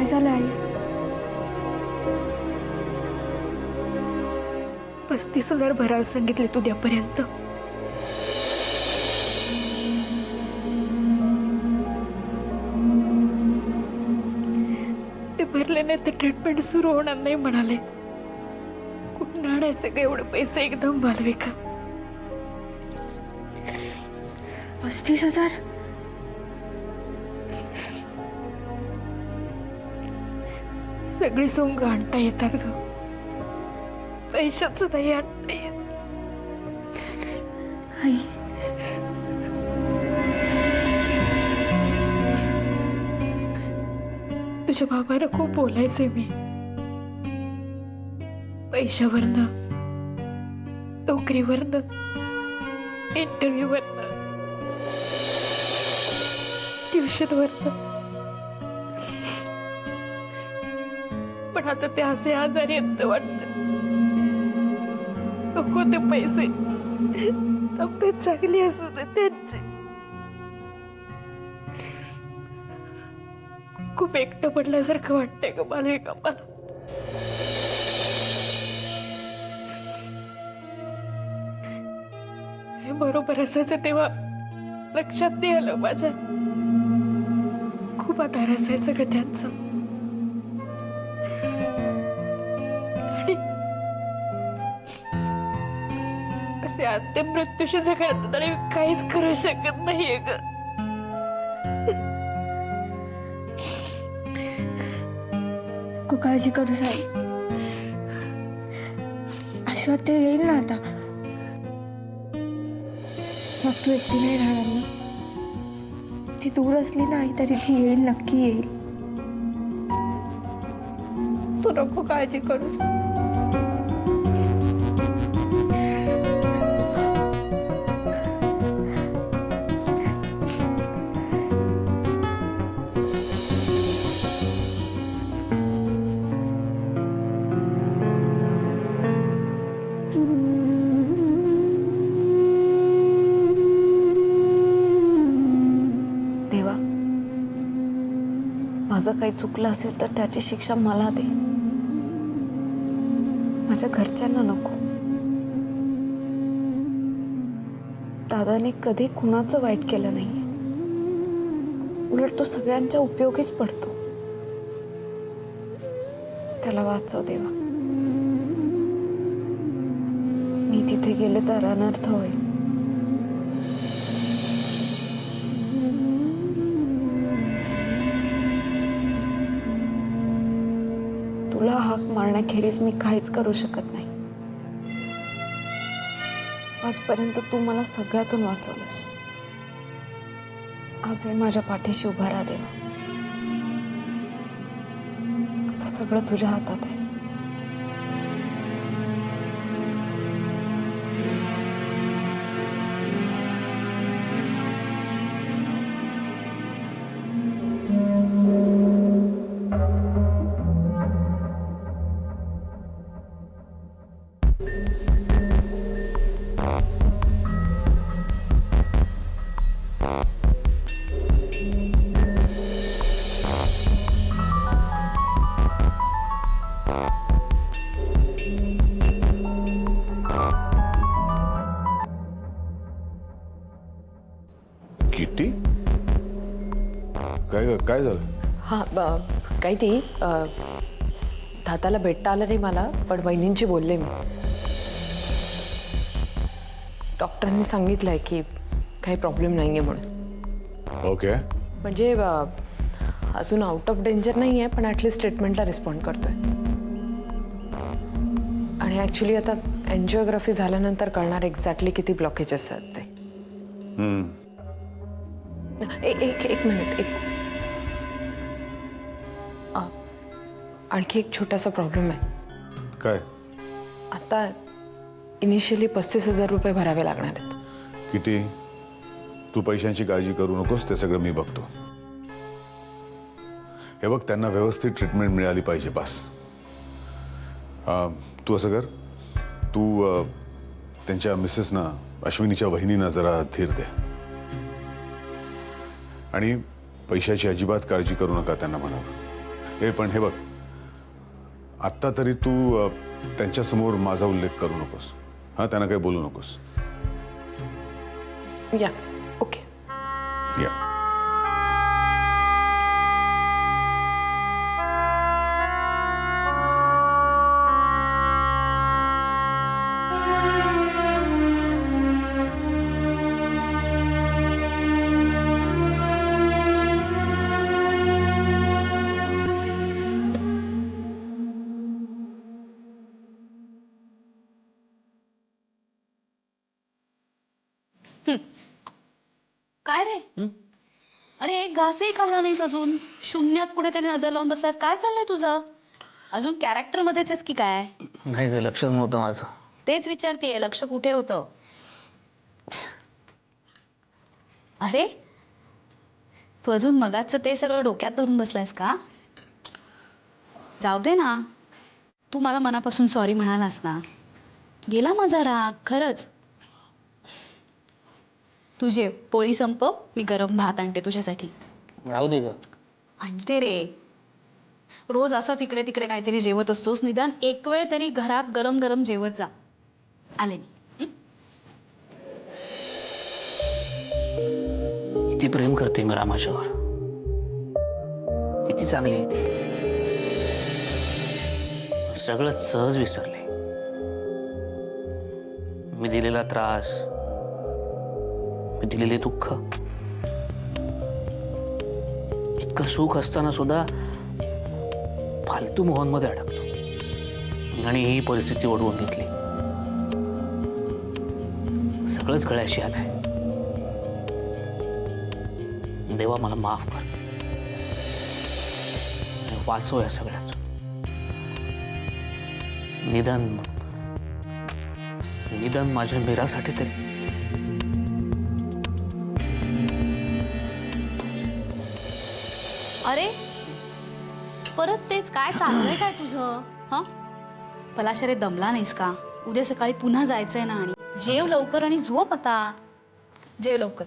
काय झालं आई? 35,000 भरायला सांगितले उद्यापर्यंत. ते भरले नाही तर ट्रीटमेंट सुरू होणार नाही म्हणाले. कुठून आणायचे का एवढे पैसे एकदम मालविका? 35,000? सगळी सोंग आणता येतात ग, पैशाचं नाही आणता येत. आई, तुझ्या बाबाला खूप बोलायचंय मी, पैशावरनं, नोकरीवरनं, इंटरव्ह्यूवरनं, ट्युशनवरनं. पण आता ते असे आजारी येत वाटत. नको ते पैसे, तब्येत चांगली असू दे त्यांची. खूप एकटं पडल्यासारखं वाटतंय ग मालविका मला. हे बरोबर असायचं तेव्हा लक्षात नाही आलं माझ्या. खूप आधार असायचं ग त्यांचं. आणि असे अंतिम मृत्यूशी झगडतात आणि मी काहीच करू शकत नाहीये ग. नको काळजी करूस आई. आश्वात ते येईल ना आता. मग तू एकटी नाही राहणार ना. ती दूर असली नाही तरी ती येईल, नक्की येईल. तू नको काळजी करूस. देवा, माझं काही चुकलं असेल तर त्याची शिक्षा मला दे, माझ्या घरच्यांना नको. दादाने कधी कुणाचं वाईट केलं नाहीये, उलट तो सगळ्यांच्या उपयोगीच पडतो. त्याला वाचव देवा. मी तिथे गेले तर अनर्थ होईल. तुला हाक मारण्याखेरीज मी काहीच करू शकत नाही. आजपर्यंत तू मला सगळ्यातून वाचवलंस. आजही माझ्या पाठीशी उभा राहा देवा. आता सगळं तुझ्या हातात आहे. किट्टी, काय झालं? हां, काही नाही. दादाला भेटता आलं नाही मला, पण वहिनींची बोलले मी. डॉक्टरांनी सांगितलंय की काही प्रॉब्लेम नाही आहे म्हणून. ओके. म्हणजे अजून आउट ऑफ डेंजर नाही आहे, पण ॲटलिस्ट ट्रीटमेंटला रिस्पॉन्ड करतोय. आणि ॲक्च्युली आता एन्जिओग्राफी झाल्यानंतर कळणार एक्झॅक्टली किती ब्लॉकेजेस आहेत ते. एक मिनिट. आणखी एक छोटासा प्रॉब्लेम आहे. काय? आता इनिशियली 35,000 रुपये भरावे लागणार आहेत. किती? तू पैशांची काळजी करू नकोस, ते सगळं मी बघतो. हे बघ, त्यांना व्यवस्थित ट्रीटमेंट मिळाली पाहिजे बस. तू असं कर, तू त्यांच्या मिसेसना, अश्विनीच्या वहिनींना जरा धीर दे आणि पैशाची अजिबात काळजी करू नका त्यांना म्हणावं. हे पण हे बघ, आत्ता तरी तू त्यांच्यासमोर माझा उल्लेख करू नकोस. हां, त्यांना काही बोलू नकोस. या ओके. या. काय रे? अरे एक घासही खाल्ला नाहीस अजून. शून्यात कुठेतरी नजर लावून बसलास. काय चाललंय तुझं? अजून कॅरेक्टर मध्येच आहेस की काय? नाही ग, लक्षच नव्हतं माझं. तेच विचारतेय, लक्ष कुठे होतं? अरे तू अजून मगाचं ते सगळं डोक्यात धरून बसलायस का? जाऊ दे ना. तू मला मनापासून सॉरी म्हणालास ना, गेला माझा राग. खरंच. तुझे पोळी संपव, मी गरम भात आणते तुझ्यासाठी. राहू दे ग. आणते रे. रोज असाच इकडे तिकडे काहीतरी जेवत असतोस. निदान एक वेळ तरी घरात गरम गरम जेवत जा. आले मी. किती प्रेम करते मी रामाच्यावर. किती चांगली आहे ती. सगळं सहज विसरले. मी दिलेला त्रास, मी दिलेले दुःख, इतकं सुख असताना सुद्धा फालतू मोहनमध्ये अडकलो आणि ही परिस्थिती ओढवून घेतली. सगळंच गळ्याशी आलंय. देवा मला माफ कर. वाचव या सगळ्यात. निदान माझ्या मीरासाठी तरी. अरे परत तेच काय चाललंय काय तुझं? हा, पलाशरे दमला नाहीस का? उद्या सकाळी पुन्हा जायचंय ना. आणि जेव लवकर आणि झोप आता. जेव लवकर.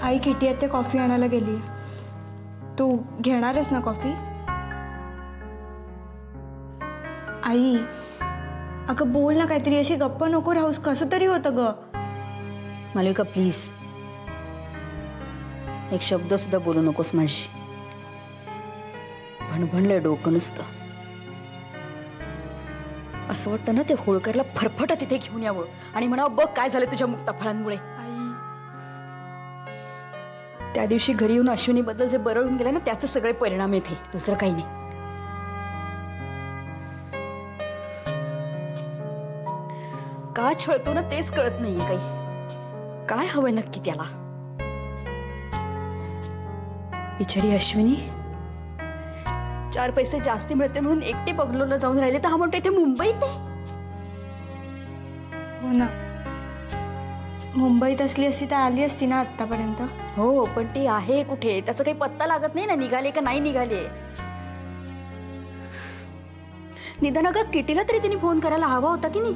आई किटी आता कॉफी आणायला गेली. तू घेणार आहेस ना कॉफी? आई अगं बोल ना काहीतरी. अशी गप्प नको राहूस. कसं तरी होतं ग. मालविका प्लीज, एक शब्द सुद्धा बोलू नकोस माझी. भणभणलंय डोकं नुसतं. असं वाटतं ना ते होळकरला फरफट तिथे घेऊन यावं आणि म्हणावं बघ काय झालं तुझ्या मुक्ताफळांमुळे. त्या दिवशी घरी येऊन अश्विनीबद्दल जे बरळून गेलं ना त्याचे सगळे परिणाम येते, दुसरं काही नाही. का छळतो ना तेच कळत नाहीये काही. काय हवंय नक्की त्याला? बिचारी अश्विनी 4 पैसे जास्ती मिळते म्हणून एकटे बंगलोरला जाऊन राहिले, तर हा म्हणतो इथे मुंबईत आहे. हो ना, मुंबईत असली असती तर आली असती ना आतापर्यंत. हो, पण ती आहे कुठे त्याचा काही पत्ता लागत नाही ना. निघाले का नाही निघाले. निदान अगं किटीला तरी तिने फोन करायला हवा होता की नाही.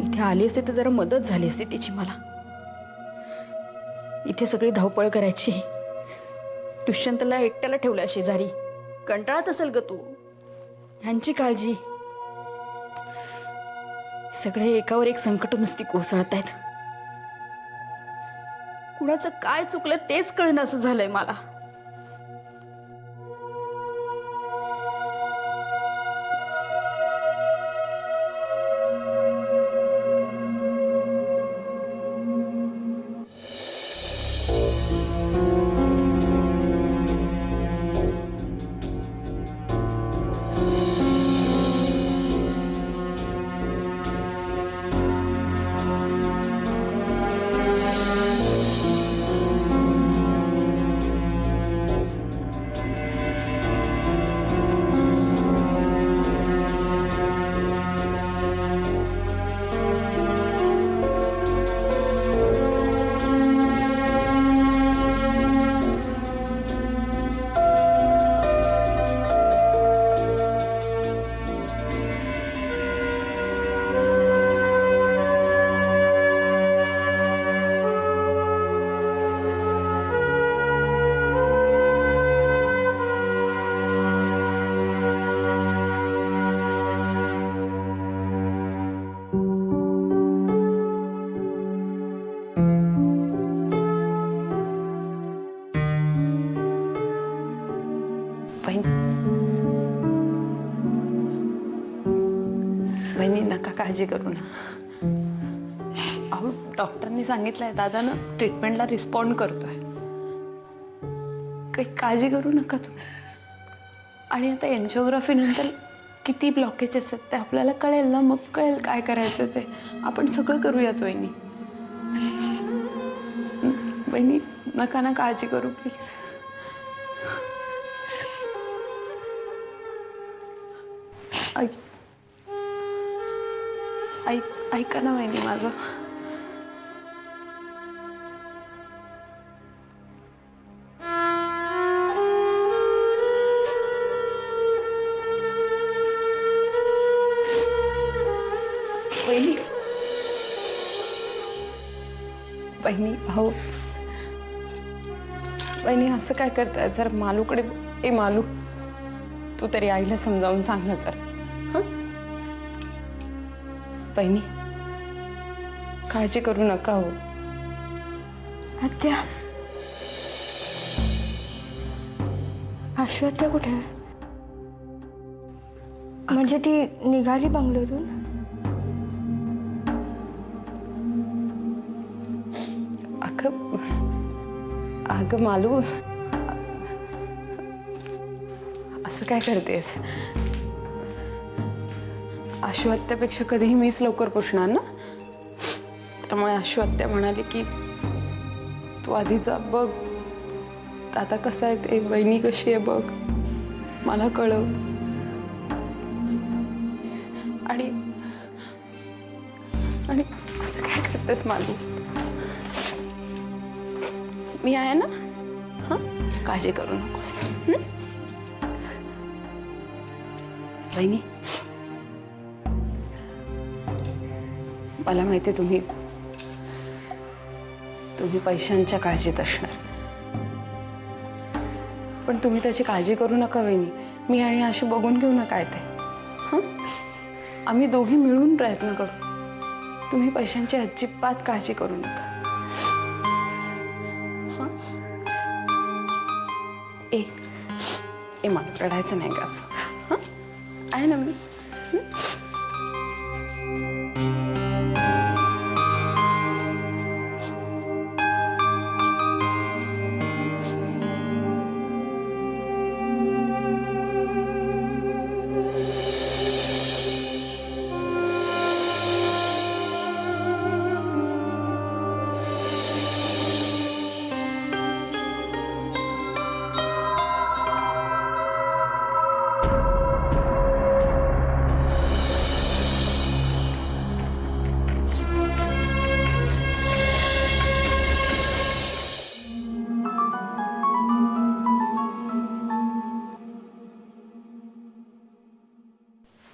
इथे आली असते तर जरा मदत झाली असती तिची मला. इथे सगळी धावपळ करायची. दुष्यंतला एकट्याला ठेवल्या शेजारी. कंटाळत असेल ग तू. ह्यांची काळजी. सगळे एकावर एक संकट नुसती कोसळत आहेत. कुणाचं काय चुकलं तेच कळेना असं झालंय मला. बहिणी नका काळजी करू ना. अहो डॉक्टरनी सांगितलंय दादानं ट्रीटमेंटला रिस्पॉन्ड करतोय. काही काळजी करू नका तुम्ही. आणि आता एन्जिओग्राफी नंतर किती ब्लॉकेज असतात ते आपल्याला कळेल ना. मग कळेल काय करायचं ते. आपण सगळं करूयात वहिनी. बहिणी नका ना काळजी करू प्लीज. ऐका ना वहिनी माझं. वहिनी बहिणी भाऊ बहिणी असं काय करताय. जरा मालूकडे. ए मालू तू तरी आईला समजावून सांग ना जरा. हं बहिणी काळजी करू नका हो. आत्या, आश्वत्या कुठे आहे? म्हणजे ती निघाली बंगलोरून? अगं मालू असं काय करतेस. आश्वत्यापेक्षा कधीही मीच लवकर पोचणार ना. त्यामुळे आश्वत्या म्हणाली की तू आधी जा बघ दादा कसा आहे ते, बहिणी कशी आहे बघ, मला कळव. आणि आणि असं काय करतेस मालू. मी आहे ना. हां काळजी करू नकोस. बहिणी मला माहिती आहे तुम्ही पैशांच्या काळजीत असणार. पण तुम्ही त्याची काळजी करू नका वहिनी. मी आणि आशू बघून घेऊ ना काय ते. हां आम्ही दोघी मिळून प्रयत्न करू. तुम्ही पैशांची अजिबात काळजी करू नका. ए मला रडायचं नाही का असं. हां आहे ना मी.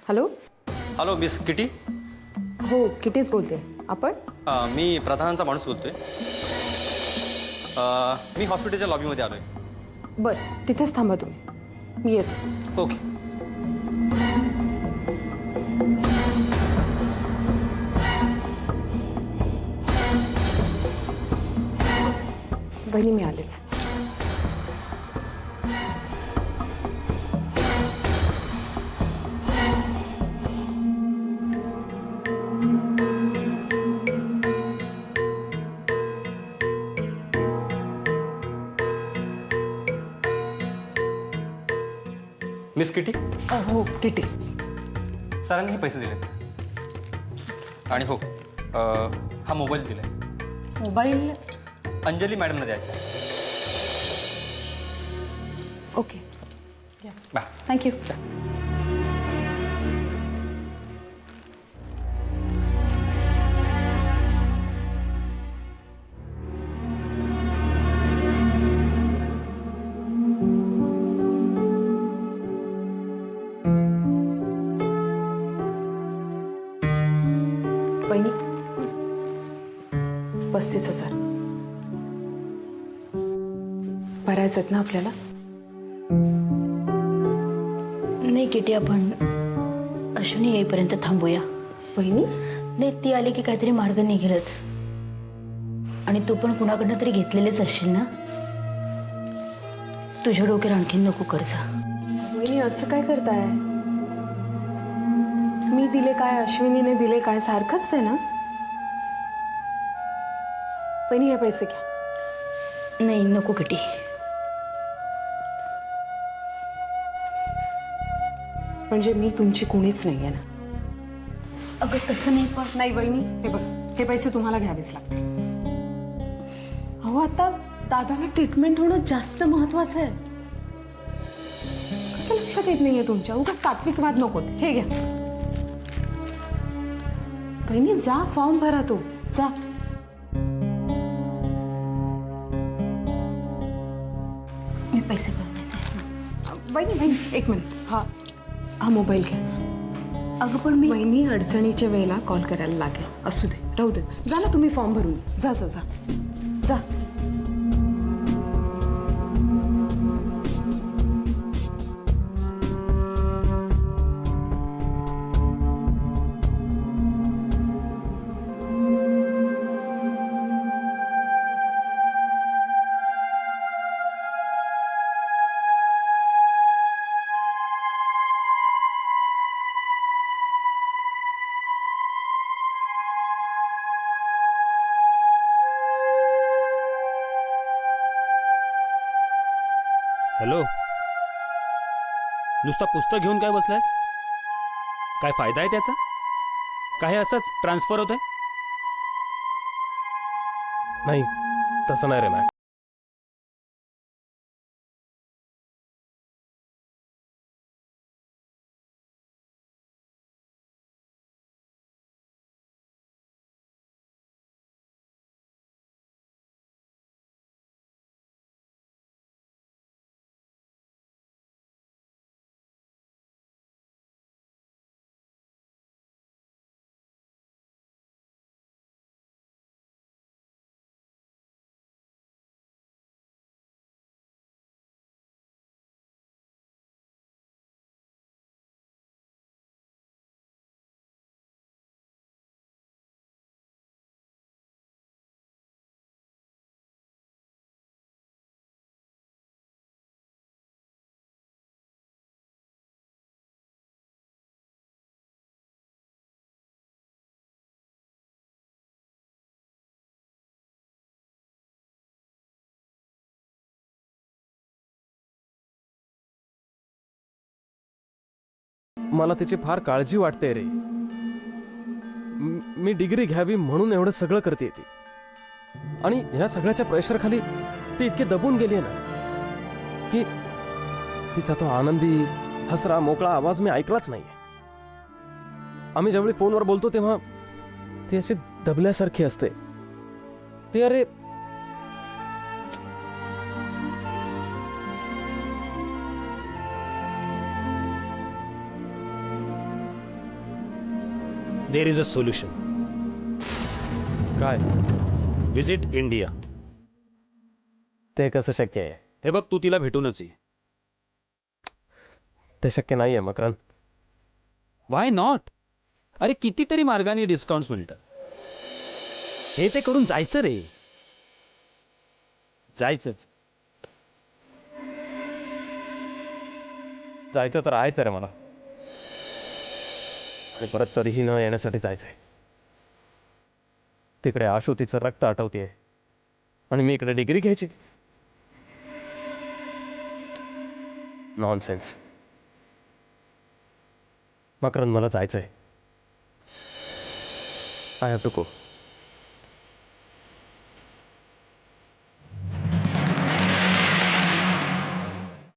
Hello hello miss Kitty. हो किटीच बोलते. आपण मी प्रधानांचा माणूस बोलतोय. मी हॉस्पिटलच्या लॉबीमध्ये आलोय. बरं तिथेच थांबा तुम्ही. मी येतो. ओके. बहिणी मी आलेच. Miss Kitty. हो किटी. सरांनी हे पैसे दिलेत. आणि हो हा मोबाईल दिलाय. मोबाईल अंजली मॅडमला द्यायचा आहे. Okay bye. थँक्यू. बहिणी 35,000 भरायचं ना आपल्याला. नाही किटी, आपण अश्विनी येईपर्यंत थांबूया. बहिणी नाही ती आली की काहीतरी मार्ग निघेलच. आणि तू पण कुणाकडनं तरी घेतलेलेच असशील ना. तुझ्या डोक्यावर आणखीन नको कर्ज. वहिनी असं काय करताय? मी दिले काय, अश्विनीने दिले काय, सारखंच आहे ना? वहिनी हे पैसे घ्या. नाही नको किटी. म्हणजे मी तुमची कोणीच नाही आहे ना? अगं तसं नाही पण. नाही वहिनी, हे बघ, हे पैसे तुम्हाला घ्यावेच लागतील. अहो आता दादाला ट्रीटमेंट होणं जास्त महत्वाचं आहे. कसं लक्षात येत नाहीये तुमच्या? उगाच तात्विक वाद नकोत. हे घ्या बहिणी, जा फॉर्म भरा तो, जा. मी पैसे भरून देते. बहिणी एक मिनिट. हा मोबाईल घ्या. अगं पण मी वहिनी, अडचणीच्या वेळेला कॉल करायला लागेल. असू दे, राहू दे. जा ना तुम्ही फॉर्म भरून. जा जा जा जा. हॅलो, नुसता पुस्तक घेऊन काय बसलायस? काय फायदा आहे त्याचा? काय असंच ट्रान्सफर होत आहे? नाही, तसं नाही रे मॅक. मला तिची फार काळजी वाटते रे. मी डिग्री घ्यावी म्हणून एवढं सगळं करते ती, आणि ह्या सगळ्याच्या प्रेशरखाली ती इतकी दबून गेली आहे ना की तिचा तो आनंदी हसरा मोकळा आवाज मी ऐकलाच नाही. आम्ही ज्यावेळी फोनवर बोलतो तेव्हा ती अशी दबल्यासारखी असते. ती अरे देर इज अ सोल्युशन. काय? Visit India. ते कसं शक्य आहे? हे बघ, तू तिला भेटूनच ये. ते शक्य नाही आहे मकरन. Why not? अरे कितीतरी मार्गाने डिस्काउंट्स मिळतात. हे ते करून जायचं रे, जायचंच. जायचं तर आहेच रे मला, आणि परत तरीही न येण्यासाठी जायचंय. तिकडे आशू तिचं रक्त आटवतेय आणि मी इकडे डिग्री घ्यायची. नॉनसेन्स. मकरन, मला जायचंय. I have to go.